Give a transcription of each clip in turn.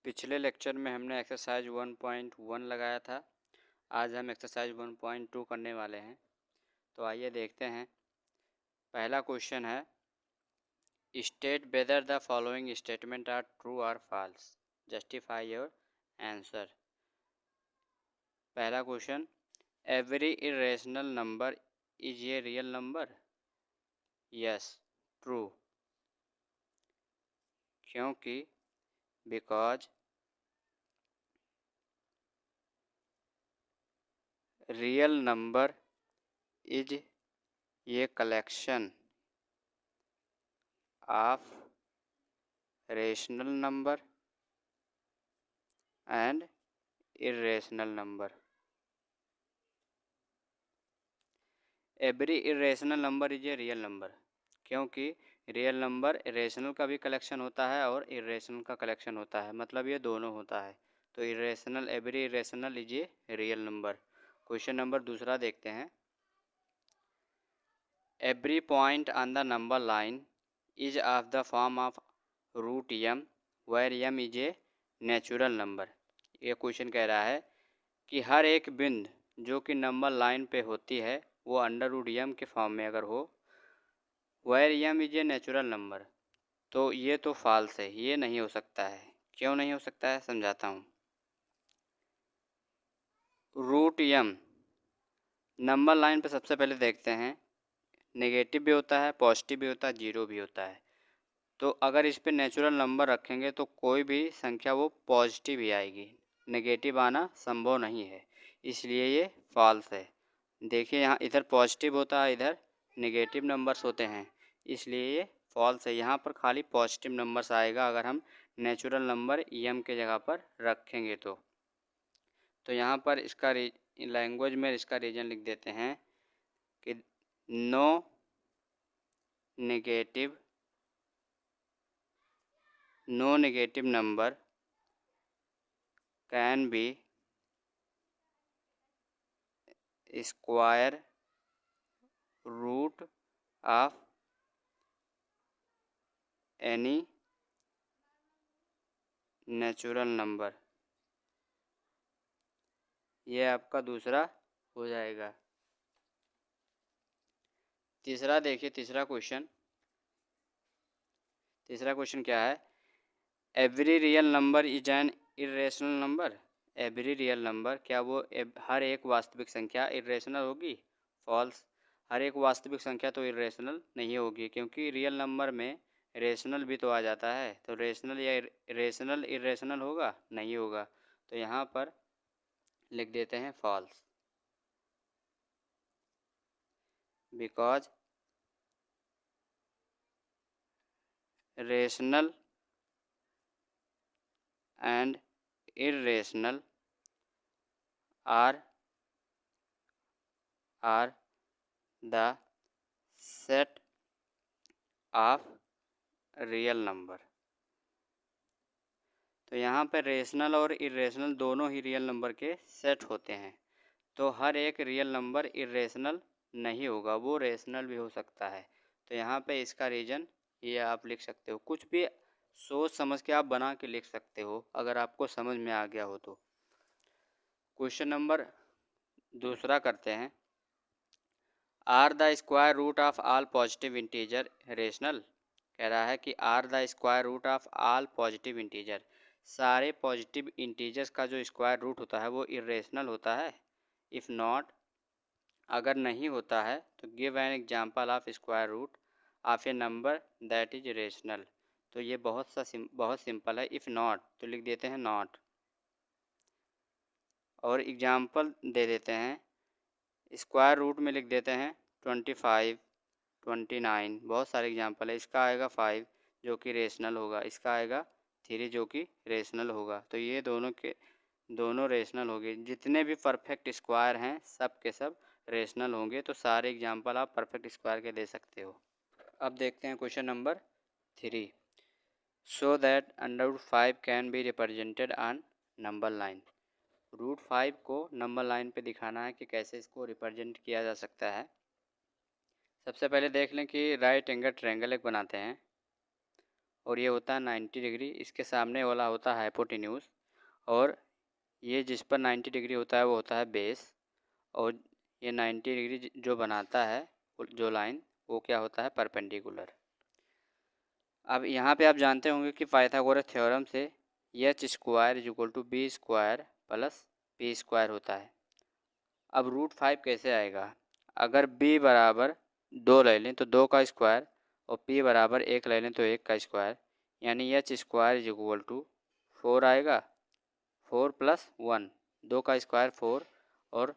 पिछले लेक्चर में हमने एक्सरसाइज 1.1 लगाया था। आज हम एक्सरसाइज 1.2 करने वाले हैं। तो आइए देखते हैं। पहला क्वेश्चन है, state whether the following statement are true और फॉल्स, जस्टिफाई योर आंसर। पहला question, every irrational number is a real number. Yes, true, क्योंकि because real number is a collection of rational number and irrational number. Every irrational number is a real number, क्योंकि real number rational का भी collection होता है और irrational का collection होता है, मतलब ये दोनों होता है। तो irrational, every irrational is a real number. Question number दूसरा देखते हैं। Every point on the number line is of the form of root M where M is a natural number. ये क्वेश्चन कह रहा है कि हर एक बिंदु जो कि नंबर लाइन पे होती है वो अंडर रूट एम के फॉर्म में अगर हो, where M is a natural number, तो ये तो फॉल्स है, ये नहीं हो सकता है। क्यों नहीं हो सकता है, समझाता हूँ। रूट एम नंबर लाइन पे सबसे पहले देखते हैं, नेगेटिव भी होता है, पॉजिटिव भी होता है, जीरो भी होता है। तो अगर इस पे नेचुरल नंबर रखेंगे तो कोई भी संख्या वो पॉजिटिव ही आएगी, नेगेटिव आना संभव नहीं है, इसलिए ये फॉल्स है। देखिए यहाँ इधर पॉजिटिव होता है, इधर नेगेटिव नंबर्स होते हैं, इसलिए ये फॉल्स है। यहाँ पर खाली पॉजिटिव नंबर्स आएगा अगर हम नेचुरल नंबर एम के जगह पर रखेंगे तो यहाँ पर इसका लैंग्वेज में इसका रीजन लिख देते हैं कि no negative number can be square root of any natural number. ये आपका दूसरा हो जाएगा। तीसरा देखिए, तीसरा क्वेश्चन क्या है, every real number is an irrational number. Every real number, क्या वो हर एक वास्तविक संख्या इरेशनल होगी? फॉल्स, हर एक वास्तविक संख्या तो इरेशनल नहीं होगी, क्योंकि रियल नंबर में रेशनल भी तो आ जाता है। तो रेशनल या रेशनल इरेशनल होगा? नहीं होगा। तो यहाँ पर लिख देते हैं false, because rational and irrational are the set of real number। तो यहाँ पर रेशनल और इरेशनल दोनों ही रियल नंबर के सेट होते हैं। तो हर एक रियल नंबर इरेशनल नहीं होगा, वो रेशनल भी हो सकता है। तो यहाँ पे इसका रीजन ये आप लिख सकते हो, कुछ भी सोच समझ के आप बना के लिख सकते हो अगर आपको समझ में आ गया हो तो। क्वेश्चन नंबर दूसरा करते हैं, are the square root of all positive integer rational. कह रहा है कि are the square root of all positive integer, सारे पॉजिटिव इंटीजर्स का जो स्क्वायर रूट होता है वो इरेशनल होता है। इफ़ नॉट, अगर नहीं होता है तो give an example of square root of a number that is rational. तो ये बहुत सिंपल है। इफ़ नॉट तो लिख देते हैं नॉट, और एग्जांपल दे देते हैं। स्क्वायर रूट में लिख देते हैं 25, 29, बहुत सारे एग्जांपल है। इसका आएगा 5 जो कि रेशनल होगा, इसका आएगा 3 जो कि रेशनल होगा। तो ये दोनों रेशनल होंगे। जितने भी परफेक्ट स्क्वायर हैं सब के सब रेशनल होंगे। तो सारे एग्जांपल आप परफेक्ट स्क्वायर के दे सकते हो। अब देखते हैं question number 3, so that √5 can be represented on number line. √5 को नंबर लाइन पे दिखाना है कि कैसे इसको रिप्रेजेंट किया जा सकता है। सबसे पहले देख लें कि राइट एंगल ट्रायंगल एक बनाते हैं। और ये होता है 90 डिग्री। इसके सामने वाला होता है हाइपोटेन्यूज, और ये जिस पर 90 डिग्री होता है वो होता है बेस, और ये 90 डिग्री जो बनाता है जो लाइन, वो क्या होता है, परपेंडिकुलर। अब यहाँ पे आप जानते होंगे कि पाइथागोरस थ्योरम से H square is equal to B square plus P square होता है। अब √5 कैसे आएगा? अगर b बराबर 2 ले लें तो 2 का स्क्वायर, और p बराबर 1 ले लें तो 1 का स्क्वायर, यानी H square is equal to 4 आएगा। 4 प्लस 1, 2 का स्क्वायर 4 और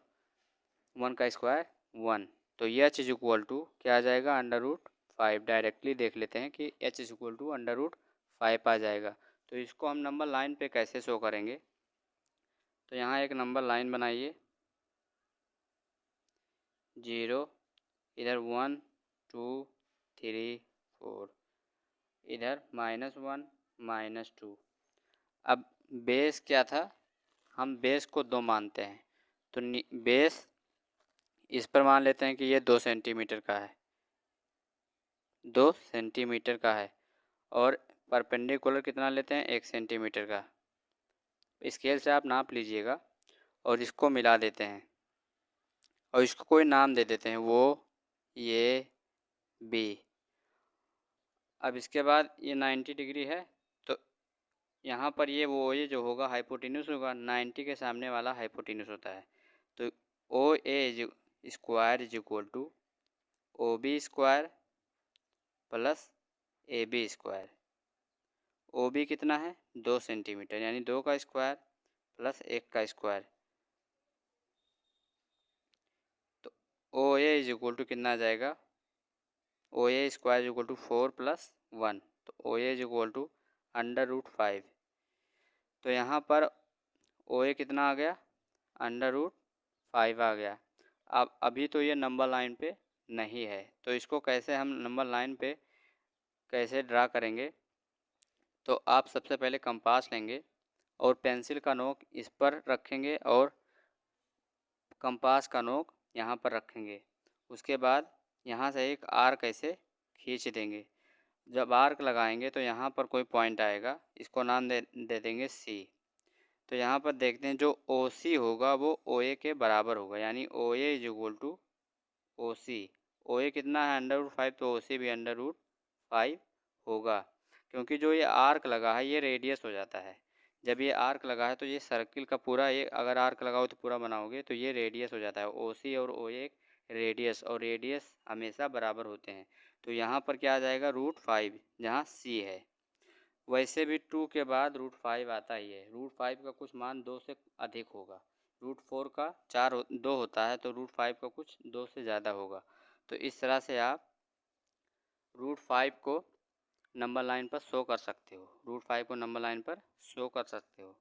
1 का स्क्वायर 1, तो एच इज इक्वल टू क्या आ जाएगा, √5। डायरेक्टली देख लेते हैं कि एच इज इक्वल टू √5 आ जाएगा। तो इसको हम नंबर लाइन पे कैसे शो करेंगे? तो यहाँ एक नंबर लाइन बनाइए, 0, इधर 1 2 3 4, इधर -1 -2। अब बेस क्या था, हम बेस को 2 मानते हैं, तो बेस इस पर मान लेते हैं कि ये 2 सेंटीमीटर का है, 2 सेंटीमीटर का है, और परपेंडिकुलर कितना लेते हैं, 1 सेंटीमीटर का। स्केल से आप नाप लीजिएगा, और इसको मिला देते हैं, और इसको कोई नाम दे देते हैं, वो, ये, बी। अब इसके बाद ये 90 डिग्री है, तो यहाँ पर ये जो होगा हाइपोटेन्यूस होगा, 90 के सामने वाला हाइपोटेन्यूस होता है। तो O A square is equal to O B square plus A B square. O B कितना है, 2 सेंटीमीटर, यानी 2 का स्क्वायर प्लस 1 का स्क्वायर। तो O A is equal to कितना आ जाएगा, O A square is equal to 4 plus 1, तो O A is equal to √5। तो यहाँ पर ओ ए कितना आ गया, √5 आ गया। अब अभी तो ये नंबर लाइन पे नहीं है, तो इसको कैसे हम नंबर लाइन पे कैसे ड्रा करेंगे? तो आप सबसे पहले कंपास लेंगे और पेंसिल का नोक इस पर रखेंगे और कंपास का नोक यहाँ पर रखेंगे। उसके बाद यहाँ से एक आर्क ऐसे खींच देंगे। जब आर्क लगाएंगे तो यहाँ पर कोई पॉइंट आएगा, इसको नाम दे देंगे सी। तो यहाँ पर देखते हैं जो ओ सी होगा वो ओ ए के बराबर होगा, यानी ओ ए इज इक्वल टू ओ सी। ओ ए कितना है, √5, तो ओ सी भी √5 होगा, क्योंकि जो ये आर्क लगा है ये रेडियस हो जाता है। जब ये आर्क लगा है तो ये सर्किल का पूरा, ये अगर आर्क लगाओ तो पूरा बनाओगे तो ये रेडियस हो जाता है। ओ सी और ओ ए रेडियस, और रेडियस हमेशा बराबर होते हैं। तो यहाँ पर क्या आ जाएगा, √5, जहाँ सी है। वैसे भी 2 के बाद √5 आता ही है। √5 का कुछ मान 2 से अधिक होगा। √4 का 2 होता है, तो √5 का कुछ 2 से ज़्यादा होगा। तो इस तरह से आप √5 को नंबर लाइन पर शो कर सकते हो, √5 को नंबर लाइन पर शो कर सकते हो।